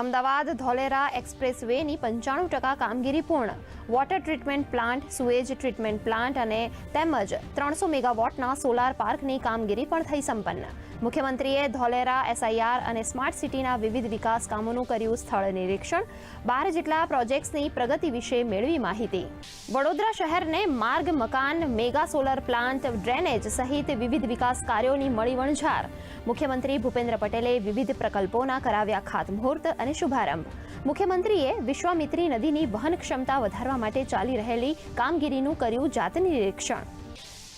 અમદાવાદ ધોલેરા એક્સપ્રેસવેની 95% કામગીરી પૂર્ણ. Water treatment plant, sewage treatment plant અને તેમજ 300 મેગાવોટના સોલાર પાર્કની કામગીરી પણ થઈ સંપન્ન. મુખ્યમંત્રીએ ધોલેરા એસઆઈઆર અને સ્માર્ટ સિટીના વિવિધ વિકાસ કામોનું કર્યું સ્થળ નિરીક્ષણ. 12 જેટલા પ્રોજેક્ટ્સની પ્રગતિ વિશે મેળવી માહિતી. વડોદરા શહેરને માર્ગ, મકાન, મેગા સોલર પ્લાન્ટ, ડ્રેનેજ સહિત વિવિધ વિકાસ કાર્યોની મળી વણઝાર. મુખ્યમંત્રી ભૂપેન્દ્ર પટેલે વિવિધ પ્રકલ્પોના કરાવ્યા ખાતમુહૂર્ત અને શુભારંભ. મુખ્યમંત્રીએ વિશ્વામિત્રી નદીની વહન ક્ષમતા વધારવા માટે ચાલી રહેલી કામગીરીનું કર્યું જાત નિરીક્ષણ.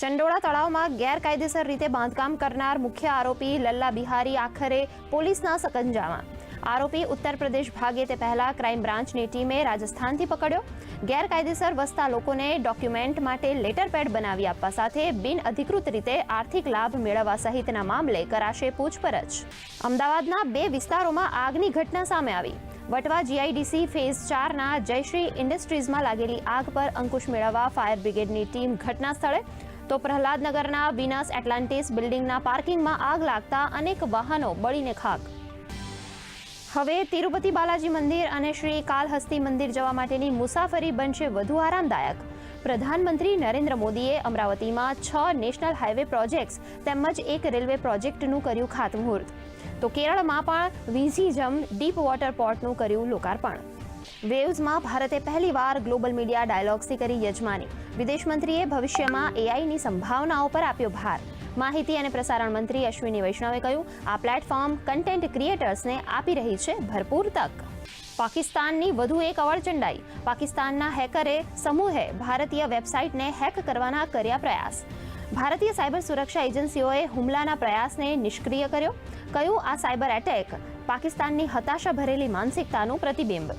ચંડોળા તળાવમાં ગેરકાયદેસર રીતે બાંધકામ કરનાર મુખ્ય આરોપી લલ્લા બિહારી આખરે પોલીસના સકંજામાં. આરોપી ઉત્તર પ્રદેશ ભાગે તે પહેલા ક્રાઇમ બ્રાન્ચની ટીમે રાજસ્થાનથી પકડ્યો. ગેરકાયદેસર વસતા લોકોને ડોક્યુમેન્ટ માટે લેટર પેડ બનાવી આપવા સાથે બિન અધિકૃત રીતે આર્થિક લાભ મેળવવા સહિતના મામલે કરાશે પૂછપરછ. અમદાવાદના 2 વિસ્તારોમાં આગની ઘટના સામે આવી. વટવા જીઆઈડીસી ફેઝ 4ના જયશ્રી ઇન્ડસ્ટ્રીઝમાં લાગેલી આગ પર અંકુશ મેળવવા ફાયર બ્રિગેડની ટીમ ઘટના સ્થળે, તો પ્રહલાદનગરના વિનસ એટલાન્ટિસ બિલ્ડિંગના પાર્કિંગમાં આગ લાગતા અનેક વાહનો બળીને ખાક. હવે તિરુપતિ બાલાજી મંદિર અને શ્રી કાલહસ્તી મંદિર જવા માટેની મુસાફરી બનશે વધુ આરામદાયક. પ્રધાનમંત્રી નરેન્દ્ર મોદીએ અમરાવતીમાં 6 નેશનલ હાઈવે પ્રોજેક્ટ્સ તેમજ એક રેલવે પ્રોજેક્ટનું કર્યું ખાતમુહૂર્ત. તો કેરળમાં પણ વિઝિજમ ડીપ વોટર પોર્ટનું કર્યું લોકાર્પણ. વેવ્સમાં ભારતે પહેલીવાર ગ્લોબલ મીડિયા ડાયલોગ્સથી કરી યજમાની. વિદેશ મંત્રીએ ભવિષ્યમાં એઆઈની સંભાવનાઓ પર આપ્યો ભાર. માહિતી અને પ્રસારણ મંત્રી અશ્વિની વૈષ્ણવે કહ્યું, આ પ્લેટફોર્મ કન્ટેન્ટ ક્રિએટર્સને આપી રહી છે ભરપૂર તક. પાકિસ્તાનની વધુ એક અવળચંડાઈ. પાકિસ્તાનના હેકરે સમૂહે ભારતીય વેબસાઇટને હેક કરવાના કર્યા પ્રયાસ. ભારતીય સાયબર સુરક્ષા એજન્સીઓએ હુમલાના પ્રયાસને નિષ્ક્રિય કર્યો. કહ્યું, આ સાયબર એટેક પાકિસ્તાનની હતાશા ભરેલી માનસિકતાનું પ્રતિબિંબ.